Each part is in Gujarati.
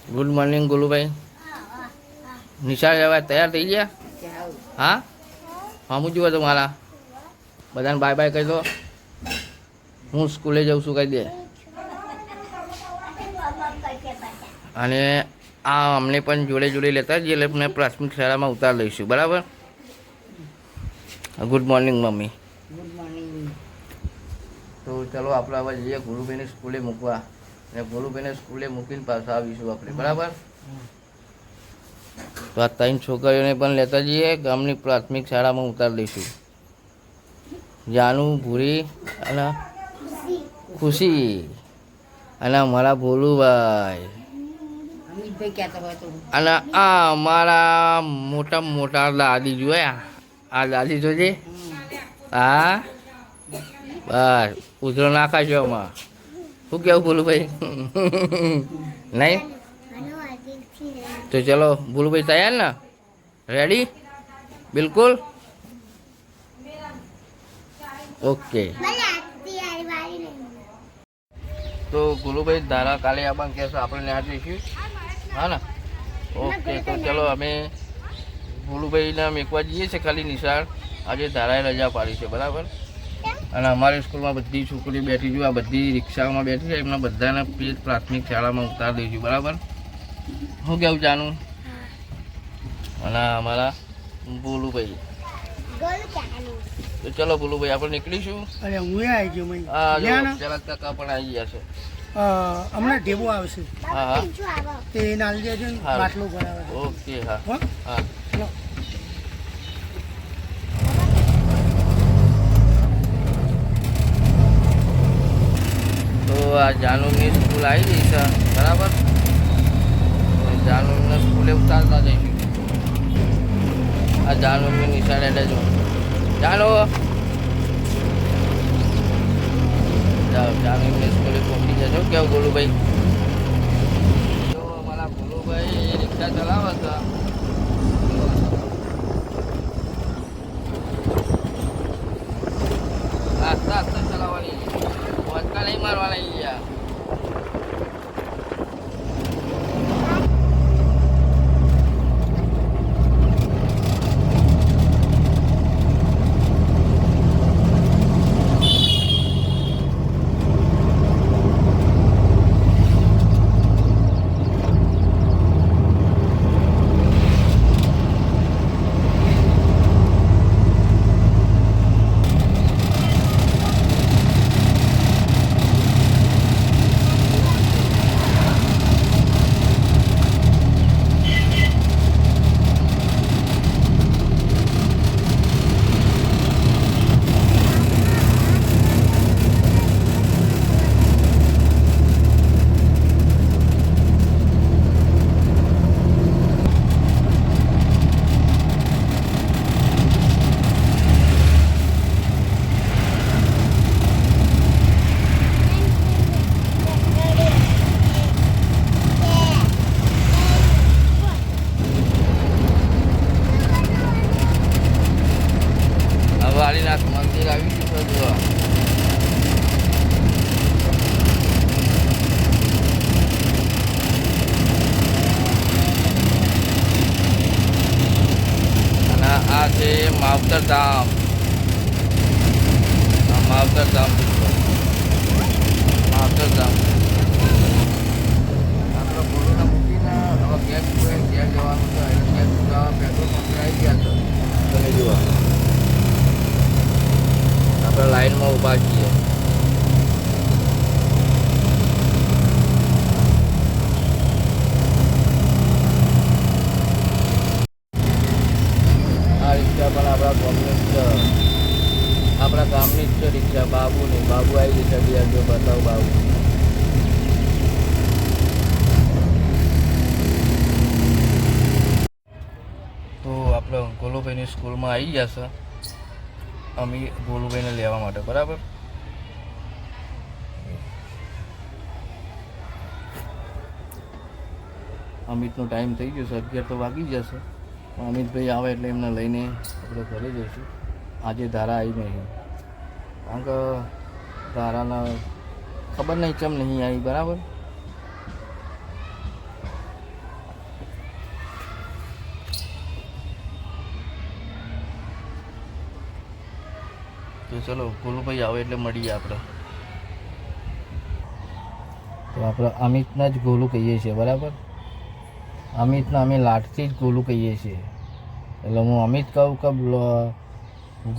Good morning Golubhai. નિશાળ જવા તૈયાર થઈ ગયા? હા, હું જુઓ તમારા બધાને બાય બાય કહી દો. હું સ્કૂલે જાઉં છું કહી દે. અને આ અમને પણ જોડે જોડે લેતા જઈએ એટલે પ્રાથમિક શાળામાં ઉતાર લઈશું. બરાબર. Good morning mummy. Good morning. તો ચલો આપણે હવે જઈએ ગોલુભાઈને સ્કૂલે મૂકવા. અને ગોલુભાઈને સ્કૂલે મૂકીને પાછા આવીશું આપણે. બરાબર. તો આ 3 છોકરીઓને પણ લેતા જઈએ, ગામની પ્રાથમિક શાળામાં ઉતાર દઈશું. જાનુ, ભૂરી અને ખુશી અને અમારા ભોલુભાઈ અને આ અમારા મોટા મોટા દાદી જોયા. આ દાદી જોજે. હા બસ ઉધરો નાખાશો આમાં. શું કેવું ભોલુભાઈ? નહીં તો ચલો ભોલુભાઈ તૈયાર ને? રેડી? બિલકુલ ઓકે. તો ગોલુભાઈ ધારા કાલે આવવાનું કહેશો, આપણે ત્યાં જઈશું. હા ને? ઓકે. તો ચલો અમે ગોલુભાઈને મેકવા જઈએ છીએ ખાલી નિશાળ. આજે ધારાએ રજા પાડી છે. બરાબર. અને અમારી સ્કૂલમાં બધી છોકરીઓ બેઠી છું. આ બધી રિક્ષાઓમાં બેઠી છે. એમના બધાને પ્રાથમિક શાળામાં ઉતાર દઈશું. બરાબર. શું કેવું જાનું? અને અમારા ભોલુભાઈ. તો ચલો ભોલુભાઈ આપણે નીકળીશું. અરે હું આવી ગયો મય. પેલા કાકા પણ આવી ગયા છે. હમણાં ઢેબો આવશે. હા હા તે નાલી દેજો ને બાટલો ભરાવે. ઓકે. હા હા. તો આ જાનુની સ્કૂલ આવી ગઈ છે. બરાબર. જાનુને સ્કૂલે ઉતારતા જઈશું. આ જાનુની નિશાળે એટલે જો જાનો જાઓ જાનુની સ્કૂલે પહોંચી જજો. કેવું ગોલુભાઈ? તો અમારા ગોલુભાઈ રિક્ષા ચલાવે છે. આસ્તા આસ્તા ચલાવવાની, વચકા નહીં મારવાના યાર. વાલીનાથ મંદિર આવી ગયું છે. જુઓ અને આ છે માવતર ધામ. માવતર ધામ માવતર ધામ આપણે બોલોને મૂકીને હવે ગેસ જવાનું છે. ગેસ જવા પેટ્રોલ પંપ આવી ગયા છે. તમે જુઓ આપણે લાઈનમાં ઊભા છીએ. આ રિક્ષા પણ આપણા ગામની જ છે. આપણા ગામની જ છે રિક્ષા. બાબુની બાબુ આવી જશે. જો બતાવો બાબુ. તો આપણે ગોલુભાઈની સ્કૂલમાં આવી ગયા છે. અમે ગોલુભાઈને લેવા માટે. બરાબર. અમિતનો ટાઈમ થઈ ગયો છે. 11 તો વાગી જશે. પણ અમિતભાઈ આવે એટલે એમને લઈને આપણે ઘરે જઈશું. આજે ધારા આવી નહીં, કારણ કે ધારાના ખબર નહીં કેમ નહીં આવી. બરાબર. તો ચલો ગોલુભાઈ આવે એટલે મળીએ આપણે. તો આપણે અમિતના જ ગોલુ કહીએ છીએ, બરાબર. અમિતના અમે લાટથી જ ગોલુ કહીએ છીએ. એટલે હું અમિત કહું કે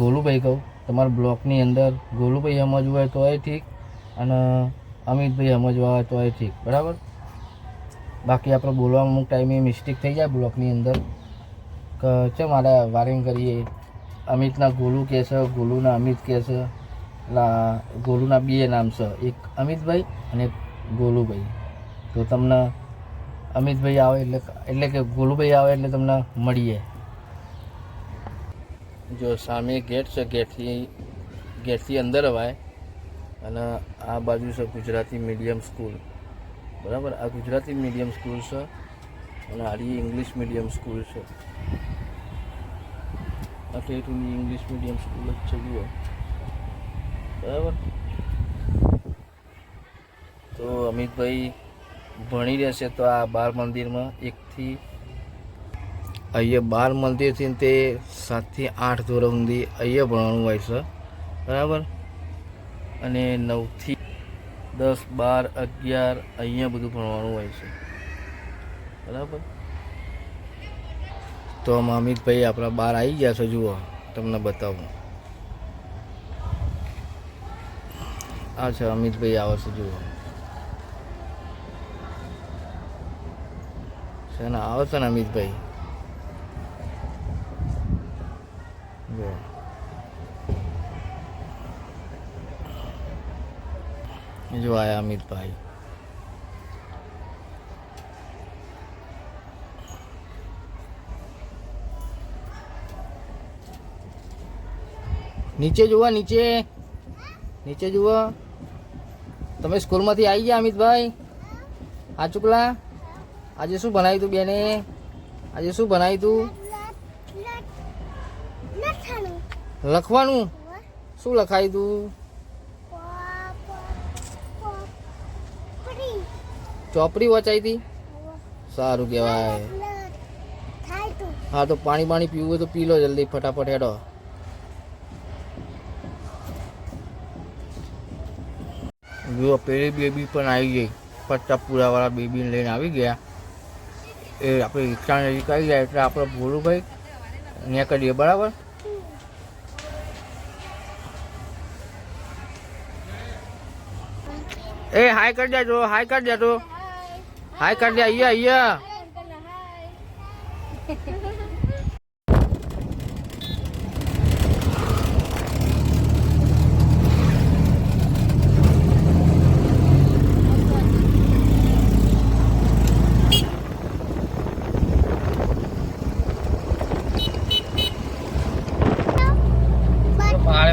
ગોલુભાઈ કહું. તમારા બ્લોકની અંદર ગોલુભાઈ સમજવું હોય તો એ ઠીક, અને અમિતભાઈ સમજવા હોય તો એ ઠીક, બરાબર. બાકી આપણે બોલવામાં અમુક ટાઈમે મિસ્ટેક થઈ જાય બ્લોકની અંદર કે છે મારે વારિંગ કરીએ. અમિતના ગોલુ કહે છે, ગોલુના અમિત કહે છે. એટલે ગોલુના બે નામ છે, એક અમિતભાઈ અને એક ગોલુભાઈ. તો તમને અમિતભાઈ આવે એટલે કે ગોલુભાઈ આવે એટલે તમને મળીએ. જો સામે ગેટ છે, ગેટથી અંદર અવાય, અને આ બાજુ છે ગુજરાતી મીડિયમ સ્કૂલ, બરાબર. આ ગુજરાતી મીડિયમ સ્કૂલ છે અને આડી ઇંગ્લિશ મીડિયમ સ્કૂલ છે. આ ટેટુની ઇંગ્લિશ મીડિયમ સ્કૂલ જ છે, જુઓ, બરાબર. તો અમિતભાઈ ભણી રહેશે તો આ બાળ મંદિરમાં એકથી અહીંયા 12 મંદિરથી તે 7 થી 8 ધોરણ સુધી અહીંયા ભણવાનું હોય છે, બરાબર. અને 9 થી 10, 12, 11 અહીંયા બધું ભણવાનું હોય છે, બરાબર. તો અમિતભાઈ આપણા બહાર આવી ગયા છે, જુઓ તમને બતાવું. આ છે અમિતભાઈ આવે છે, જુઓ છે ને, આવે છે ને અમિતભાઈ, જુઓ. જો આયા અમિતભાઈ. નીચે જુઓ, નીચે જુઓ. તમે સ્કૂલમાંથી આવી ગયા અમિતભાઈ? આ ચુકલા, આજે શું બનાવ્યું તું બેને? આજે શું બનાવ્યું તું? લખવાનું. શું લખાયું તું? ચોપડી વચાઈ હતી. સારું કહેવાય. હા, તો પાણી પીવું હોય તો પી લો જલ્દી, ફટાફટ હેડો. જો પેલી બેબી પણ આવી ગઈ, પટ્ટાપુરાવાળા બેબીને લઈને આવી ગયા. એ આપણે રિક્ષાને નજીક આવી ગયા એટલે આપણે ગોલુભાઈ ત્યાં કરીએ, બરાબર. એ હાય કરી દેજો, હાય કરી દેજો, હાય કરી દે. અહીંયા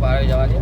ભારે જવા દે.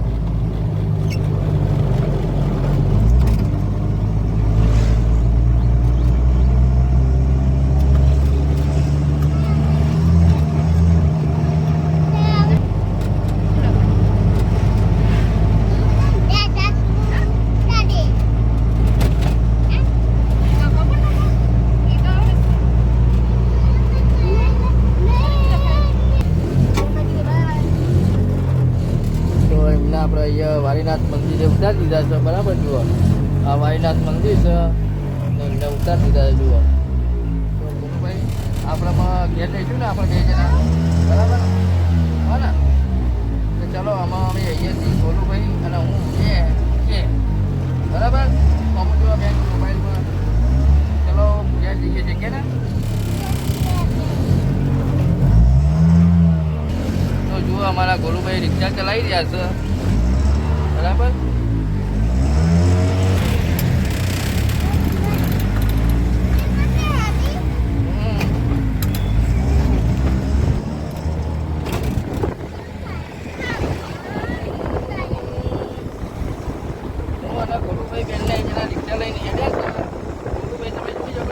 આપણે અહીંયા વારીનાથ મંદિરે ઉતારી દીધા છે, બરાબર. જુઓ આ વારીનાથ મંદિર છે, એમને ઉતારી દીધા છે, જુઓ. તો ગોલુભાઈ આપણામાં ઘેર લઈશું ને આપણે 2 જણા, બરાબર. હા ને, તો ચલો આમાં અમે અહીંયાથી ગોલુભાઈ અને હું છે, બરાબર. અમુક જોવા બેંક મોબાઈલમાં. ચલો ઘેર જઈએ છીએ, કે ને. તો જુઓ અમારા ગોલુભાઈ રિક્ષા ચલાવી રહ્યા છે, બરાબર. ગોલુભાઈ બેનને એના રિક્ષા લઈને હેડ્યા છે. ગોલુભાઈ તમે જોઈ જાઓ.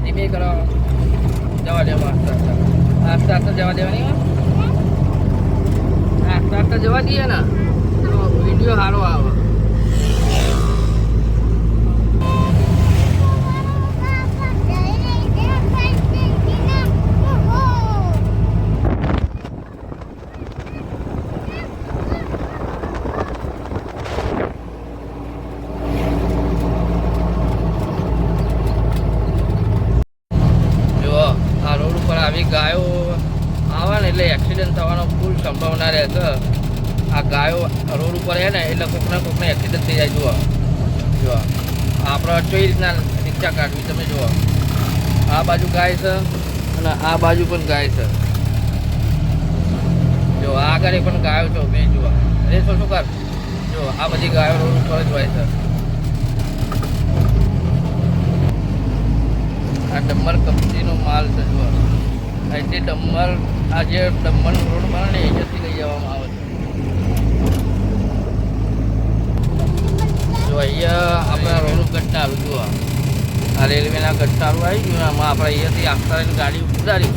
ધીમે કરો, જવા દેવા. આસ્તે આસ્તે જવા દેવાની. આગળ જવા દઈએ ને તો વિડીયો સારો આવે. આવી ગાયો આવે ને એટલે એક્સિડન્ટ થવાનો ફૂલ સંભાવના રહે છે. આ ગાયો રોડ ઉપર છે ને એટલે કોકને એક્સિડન્ટ થઈ જાય. જુઓ જુઓ આપણે કઈ રીતના રિક્ષા કાઢવી તમે જુઓ. આ બાજુ ગાય છે અને આ બાજુ પણ ગાય છે. જો આ આગળ પણ ગાયો છે બે. જુઓ અરે શું કર જો આ બધી ગાયો રોડ ઉપર જ હોય છે. આ ડમ્બર કંપનીનો માલ છે. જુઓ અહીંથી ડમ્બર આ જે ડમ્બરનો રોડ બને ને અહીંયાથી લઈ જવામાં આવે છે. જો અહીંયા આપણા રોડ ગટ્ટારું જુઓ આ રેલવેના ગટ્ટારું આવી ગયું. આમાં આપણે અહીંયાથી આખા ગાડી ઉતારી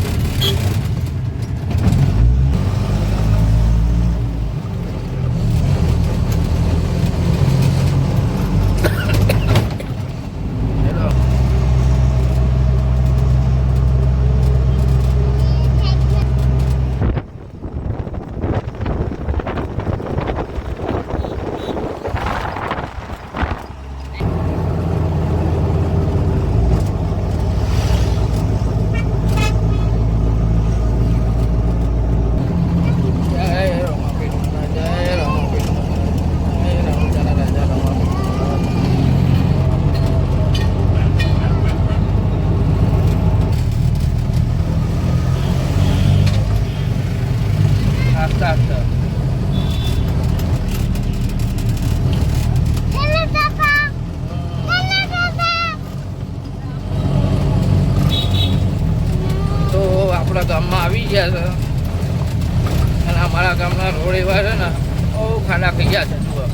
આપણા ગામમાં આવી ગયા છે. અને અમારા ગામના રોડ એવા છે ને બહુ ખાડા થઈ ગયા છે. જુઓ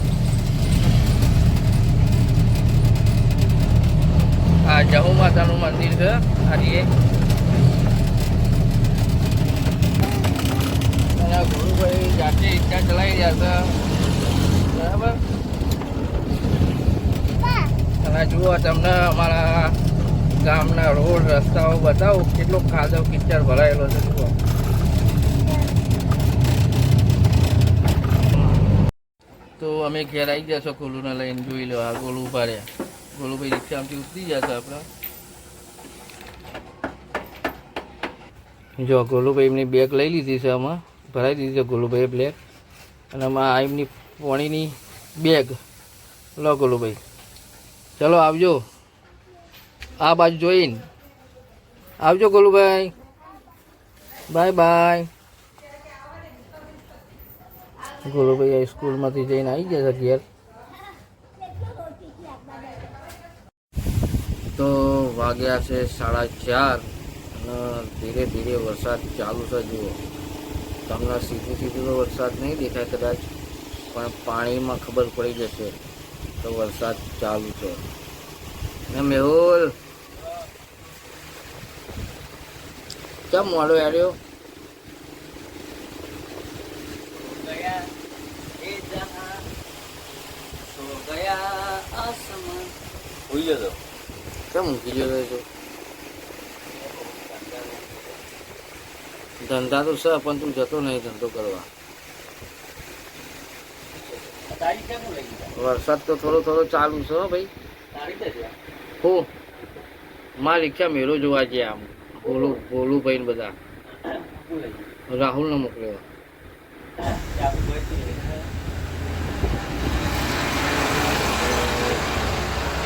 આ જહુ માતાનું મંદિર છે. આજે ગુરુભાઈ જાતે રિક્ષા ચલાવી રહ્યા છે બરાબર. અને જુઓ તમને અમારા ગામના રોડ રસ્તાઓ બતાવો કેટલો ખાધો કિચડ ભરાયેલો છે. જુઓ તો અમે ઘેર આવી ગયા છો. ગોલુને લઈને જોઈ લો. આ ગોલું ઉભા રહ્યા. ગોલુભાઈ રિક્ષામાંથી ઉતરી જશે આપણે. જો ગોલુભાઈ એમની બેગ લઈ લીધી છે. આમાં ભરાઈ દીધી છે ગોલુભાઈએ બ્લેક. અને આમાં એમની પોણીની બેગ. લો ગોલુભાઈ ચલો આવજો. આ બાજુ જોઈને આવજો ગોલુભાઈ. Bye bye. ગોલુભાઈ સ્કૂલમાંથી જઈને આવી ગયા છે ઘેર. તો વાગ્યા છે 4:30 અને ધીરે ધીરે વરસાદ ચાલુ છે. જુઓ તમને સીધું સીધું તો વરસાદ નહીં દેખાય કદાચ, પણ પાણીમાં ખબર પડી જશે તો વરસાદ ચાલુ છે. ને મેહુલ કેમ મોડો આવ્યો? કેમ મૂકી ગયો છો? ધંધા તો છે પણ તું જતો નહીં ધંધો કરવા. વરસાદ તો થોડો થોડો ચાલુ છે ભાઈ. હું મારી રિક્ષા મેળો જોવા છે. આમ ભોલું ભાઈ બધા રાહુલને મોકલ્યો.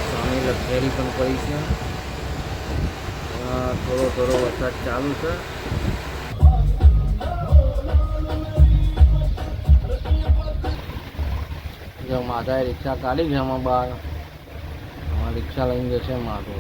સ્વામી લક્ઝરી પણ પડી છે. થોડો થોડો વરસાદ ચાલુ છે. જો માધાએ રિક્ષા કાઢી છે આમાં બહાર. આમાં રિક્ષા લઈને જશે માધો.